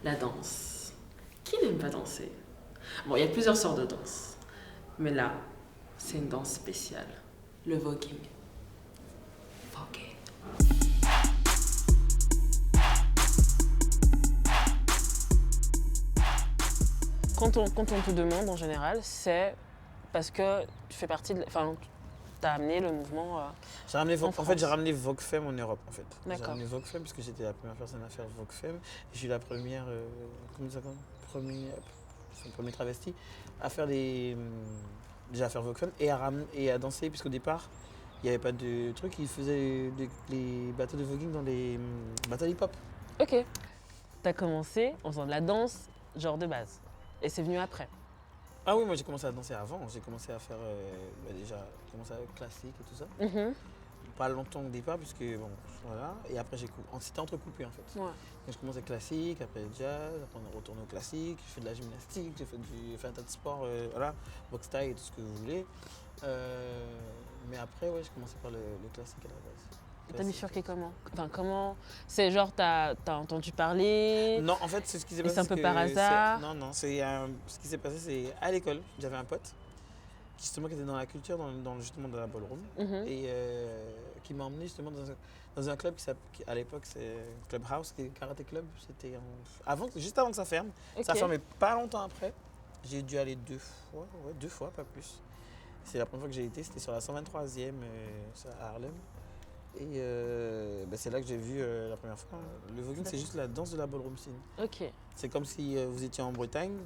La danse. Qui n'aime pas danser? Bon, il y a plusieurs sortes de danse. Mais là, c'est une danse spéciale. Le voguing. Voguing. Quand on te demande en général, c'est parce que tu fais partie de. Enfin, tu as amené le mouvement. En fait, j'ai ramené Vogue Femme en Europe. En fait. J'ai D'accord. ramené Vogue Femme parce que j'étais la première personne à faire Vogue Femme. Je suis la première. Comment ça s'appelle premier travesti à faire déjà à faire Vogue Femme et à danser, puisqu'au départ, il n'y avait pas de truc. Ils faisaient les battles de voguing dans les battles hip-hop. Ok. Tu as commencé en faisant de la danse, genre de base. Et c'est venu après. Ah oui, moi j'ai commencé à danser avant. J'ai commencé à faire déjà commencé avec classique et tout ça. Mhm. Pas longtemps au départ, puisque bon, voilà. Et après, c'était entrecoupé en fait. Ouais. Donc, je commençais classique, après jazz, après on est retourné au classique. J'ai fait de la gymnastique, j'ai fait un tas de sports, voilà, boxe thaï et tout ce que vous voulez. Mais après, ouais, j'ai commencé par le classique à la base. T'as bifurqué comment? Enfin, comment? C'est genre, t'as entendu parler? Non, en fait, c'est ce qui s'est Et passé. c'est un peu par hasard? Non, ce qui s'est passé, c'est à l'école, j'avais un pote justement qui était dans la culture, justement dans la ballroom, Mhm. et qui m'a emmené justement dans un club à l'époque c'est Clubhouse, qui est Karaté Club. C'était juste avant que ça ferme. Ok. Ça a fermé pas longtemps après. J'ai dû aller deux fois, pas plus. C'est la première fois que j'ai été, c'était sur la 123e à Harlem. Et c'est là que j'ai vu la première fois. Le voguing, c'est juste la danse de la ballroom scene. Ok. C'est comme si vous étiez en Bretagne,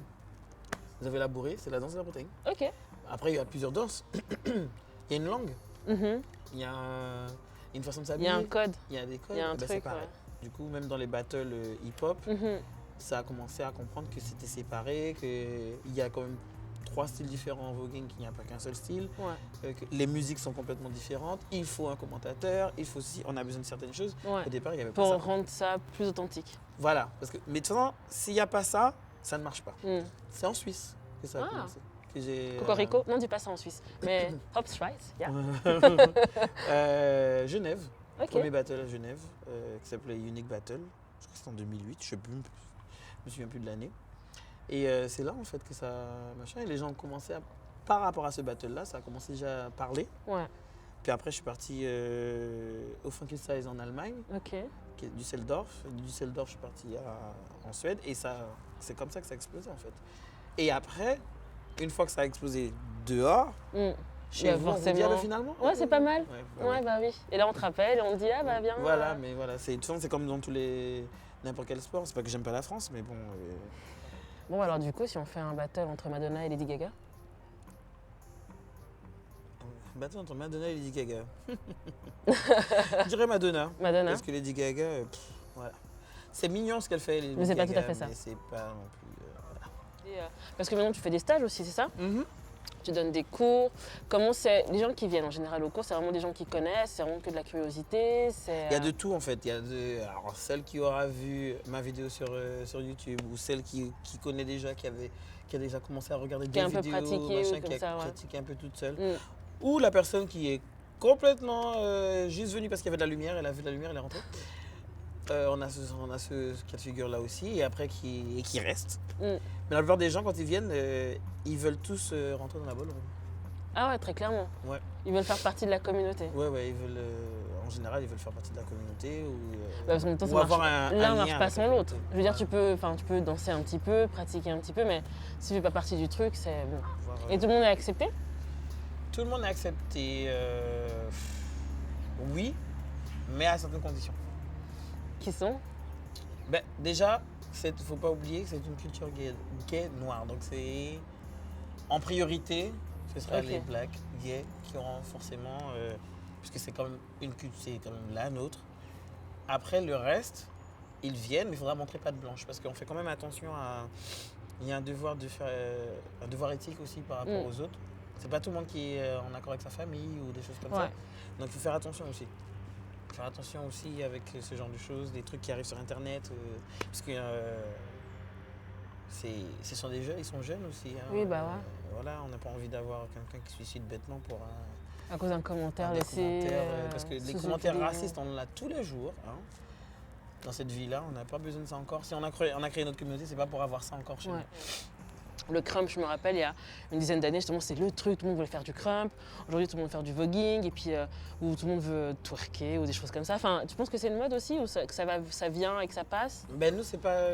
vous avez la bourrée, c'est la danse de la Bretagne. Ok. Après, il y a plusieurs danses. Il y a une langue, Mhm. il y a une façon de Il s'habiller. y a un code. Il y a des codes. Il y a un Eh ben, truc, c'est pareil. ouais. Du coup, même dans les battles hip-hop, Mhm. ça a commencé à comprendre que c'était séparé, qu'il y a quand même 3 styles différents en voguing, qu'il n'y a pas qu'un seul style, Ouais. que les musiques sont complètement différentes. Il faut un commentateur, on a besoin de certaines choses. Ouais. Au départ, il n'y avait pas Pour ça. rendre ça plus authentique. Voilà. Mais de toute façon, s'il n'y a pas ça, ça ne marche pas. Mm. C'est en Suisse que ça a Ah. commencé. Que j'ai, Cocorico? Non, dis pas ça en Suisse. Mais Hops Right, yeah. Genève. Ok. Premier battle à Genève, qui s'appelait Unique Battle. Je crois que c'était en 2008, je sais plus, je me souviens plus de l'année. Et c'est là en fait que ça machin. Et les gens ont commencé par rapport à ce battle là, ça a commencé déjà à parler. Ouais. Puis après, je suis parti au Funky Size en Allemagne, Ok. qui est Düsseldorf. De Düsseldorf, je suis parti en Suède. Et c'est comme ça que ça a explosé en fait. Et après, une fois que ça a explosé dehors, Mm. chez vous, on vous dit, ah bah, finalement. Ouais, c'est pas mal. Ouais. Bah oui. Et là, on te rappelle et on te dit, ah bah viens. Voilà, mais voilà, de toute façon, c'est comme dans n'importe quel sport. C'est pas que j'aime pas la France, mais bon. Bon, alors du coup, si on fait un battle entre Madonna et Lady Gaga? Battle entre Madonna et Lady Gaga. Je dirais Madonna. Madonna. Parce que Lady Gaga, voilà. C'est mignon ce qu'elle fait, Lady Gaga. Mais c'est pas tout à fait ça. Mais c'est pas non plus. Voilà. Parce que maintenant, tu fais des stages aussi, c'est ça? Tu donnes des cours. Comment c'est? Les gens qui viennent en général au cours, c'est vraiment des gens qui connaissent, c'est vraiment que de la curiosité. Il y a de tout en fait. Alors, celle qui aura vu ma vidéo sur YouTube, ou celle qui connaît déjà, qui a déjà commencé à regarder des vidéos, qui a un peu pratiqué, machin, comme qui a ça, ouais. pratiqué un peu toute seule. Mm. Ou la personne qui est complètement juste venue parce qu'il y avait de la lumière, elle a vu de la lumière, elle est rentrée. On a ce cas de figure là aussi, et après qui reste. Mm. Mais la plupart des gens, quand ils viennent, ils veulent tous rentrer dans la ballroom. Ah ouais, très clairement. Ouais. Ils veulent faire partie de la communauté. Ouais, ils veulent, en général, ils veulent faire partie de la communauté Parce qu'en même temps, ou ça avoir marche. un L'un lien marche pas avec sans la l'autre. communauté. Je veux dire, tu peux danser un petit peu, pratiquer un petit peu, mais si tu fais pas partie du truc, c'est bon. Et tout le monde est accepté? Tout le monde est accepté, oui, mais à certaines conditions. Qui sont? Déjà, il ne faut pas oublier que c'est une culture gay noire. Donc c'est en priorité, ce sera les blacks gays qui auront forcément, puisque c'est quand même une culture, c'est quand même la nôtre. Après le reste, ils viennent, mais il faudra montrer patte blanche parce qu'on fait quand même attention à. Il y a un devoir un devoir éthique aussi par rapport aux autres. C'est pas tout le monde qui est en accord avec sa famille ou des choses comme ça. Donc il faut faire attention aussi. Faire attention aussi avec ce genre de choses, des trucs qui arrivent sur internet, parce que ce sont des jeunes, ils sont jeunes aussi. Hein. Oui, bah ouais. Voilà, on n'a pas envie d'avoir quelqu'un qui se suicide bêtement pour à cause d'un commentaire laissé. Parce que les commentaires racistes, on en a tous les jours. Hein. Dans cette vie-là, on n'a pas besoin de ça encore. Si on a créé notre communauté, c'est pas pour avoir ça encore chez nous. Le crump, je me rappelle, il y a une dizaine d'années, justement, c'est le truc, tout le monde voulait faire du crump. Aujourd'hui, tout le monde veut faire du voguing, et puis où tout le monde veut twerker ou des choses comme ça. Enfin, tu penses que c'est une mode aussi, ou que ça vient et que ça passe? Ben nous, c'est pas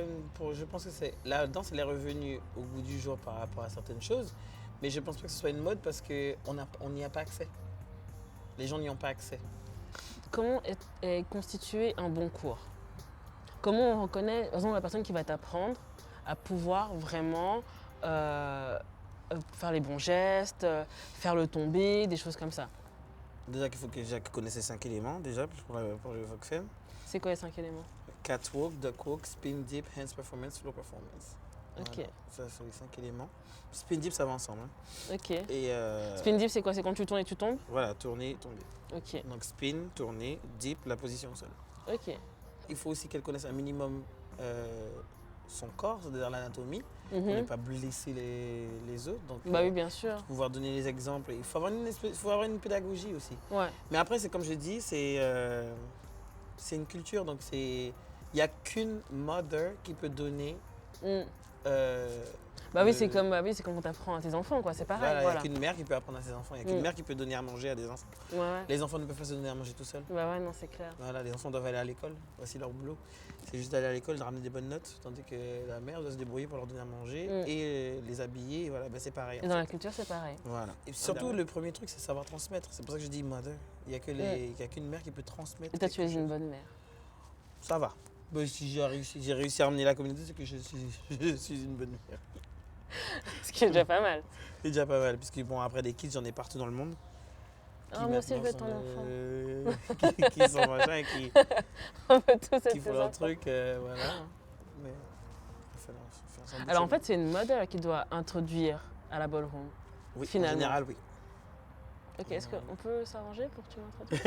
je pense que la danse, elle est revenue au goût du jour par rapport à certaines choses, mais je pense pas que ce soit une mode parce qu'on n'y a pas accès. Les gens n'y ont pas accès. Comment est constitué un bon cours? Comment on reconnaît, par exemple, la personne qui va t'apprendre à pouvoir vraiment faire les bons gestes, faire le tombé, des choses comme ça? Déjà qu'il faut que Jacques connaisse les 5 éléments, déjà, pour le Vogue Femme. C'est quoi les 5 éléments? Catwalk, duckwalk, spin dip, hands performance, slow performance. Ok. Voilà. Ça, c'est les 5 éléments. Spin dip, ça va ensemble. Hein. Ok. Et Spin dip, c'est quoi? C'est quand tu tournes et tu tombes? voilà, tourner, tomber. Ok. Donc spin, tourner, dip, la position au sol. Ok. Il faut aussi qu'elle connaisse un minimum son corps, c'est-à-dire l'anatomie, pour ne pas blesser les autres. Donc, Bah oui, bien sûr. pouvoir donner les exemples. Il faut avoir une pédagogie aussi. Ouais. Mais après, c'est comme je dis, c'est une culture. Donc, il n'y a qu'une mother qui peut donner. Bah oui, c'est comme quand t'apprends à tes enfants, quoi. C'est pareil. Voilà, il Voilà. n'y a qu'une mère qui peut apprendre à ses enfants. Il n'y a qu'une mère qui peut donner à manger à des enfants. Ouais. Les enfants ne peuvent pas se donner à manger tout seuls. Bah ouais, non, c'est clair. Voilà, les enfants doivent aller à l'école. Voici leur boulot. C'est juste d'aller à l'école, de ramener des bonnes notes, tandis que la mère doit se débrouiller pour leur donner à manger et les habiller. Et voilà, ben c'est pareil. Et dans la culture, c'est pareil. Voilà. Et surtout, le premier truc, c'est savoir transmettre. C'est pour ça que je dis mother. Il n'y a qu'une mère qui peut transmettre. Et toi, tu es une bonne mère. Ça va. Ben, si j'ai réussi à ramener la communauté, c'est que je suis une bonne mère. Ce qui est déjà pas mal. C'est déjà pas mal, puisque bon, après des kids, j'en ai partout dans le monde. Ah, moi aussi, je veux être ton enfant. Qui sont machin et On veut tous être qui font tes leur enfants. truc, voilà. Mais Alors en fait, c'est une mother qui doit introduire à la ballroom. oui, finalement. en général, oui. Ok, est-ce qu'on peut s'arranger pour que tu m'introduises?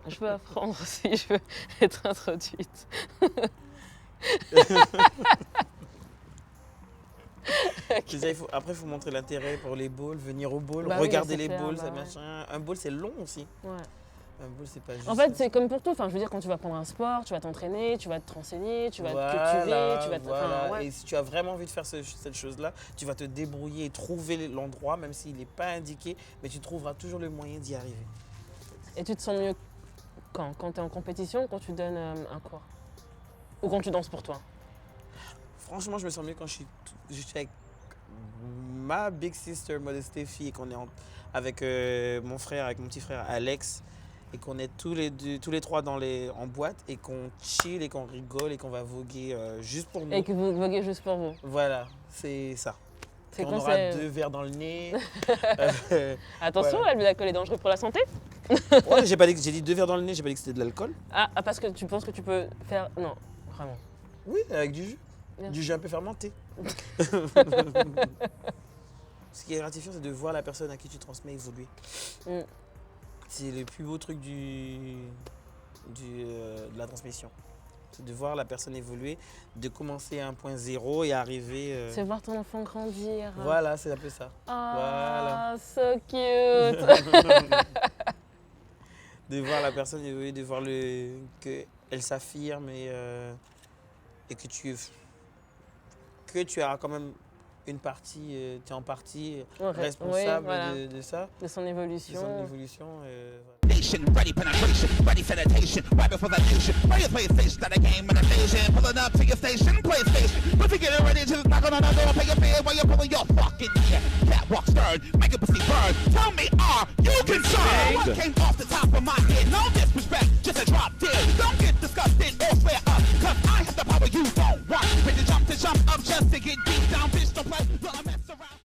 Je peux apprendre si je veux être introduite. Déjà, après, il faut montrer l'intérêt pour les balls, venir au ball, Bah oui, regarder c'est les clair, balls, bah ça, ouais. machin. Un ball, c'est long aussi. Ouais. Un ball, c'est pas juste. En fait, c'est comme pour tout. Enfin, je veux dire, quand tu vas prendre un sport, tu vas t'entraîner, tu vas te renseigner, tu vas te cultiver, tu vas te. Voilà. Enfin, ouais. Et si tu as vraiment envie de faire cette chose-là, tu vas te débrouiller et trouver l'endroit, même s'il n'est pas indiqué, mais tu trouveras toujours le moyen d'y arriver. Et tu te sens mieux quand? Quand tu es en compétition ou quand tu donnes un cours? Ou quand tu danses pour toi? Franchement, je me sens mieux quand je suis avec ma big sister Modesté fille et qu'on est avec mon petit frère Alex et qu'on est tous les trois en boîte et qu'on chill et qu'on rigole et qu'on va voguer juste pour nous. Et que vous voguez juste pour vous? Voilà, c'est ça. C'est on quoi, aura c'est- 2 verres dans le nez. Attention, Voilà. l'alcool est dangereux pour la santé. Ouais, j'ai dit 2 verres dans le nez, j'ai pas dit que c'était de l'alcool. Ah, parce que tu penses que tu peux faire. Non, vraiment. Oui, avec du jus. Bien Du jus un peu fermenté. Ce qui est gratifiant, c'est de voir la personne à qui tu transmets évoluer. Mm. C'est le plus beau truc de la transmission. C'est de voir la personne évoluer, de commencer à un point zéro et arriver. C'est voir ton enfant grandir. Voilà, c'est un peu ça. Ah, so cute. De voir la personne évoluer, de voir qu'elle s'affirme et que tu as quand même une partie, tu es en partie Ouais, responsable oui, voilà. de ça, De son de évolution. son évolution. Nation, ready penetration, ready sanitation, right before the nation, ready to play face, that a game and invasion, pulling up to your station, play station, but you getting ready to knock on the door, pay your fare while you're pulling your fucking chair, catwalk stern, make a pussy burn, tell me are you concerned? What came off the top of my head, no disrespect, just a drop dead, don't get disgusted or swear up, cause I have the power you don't want, ready to jump up just to get deep down, bitch, don't play.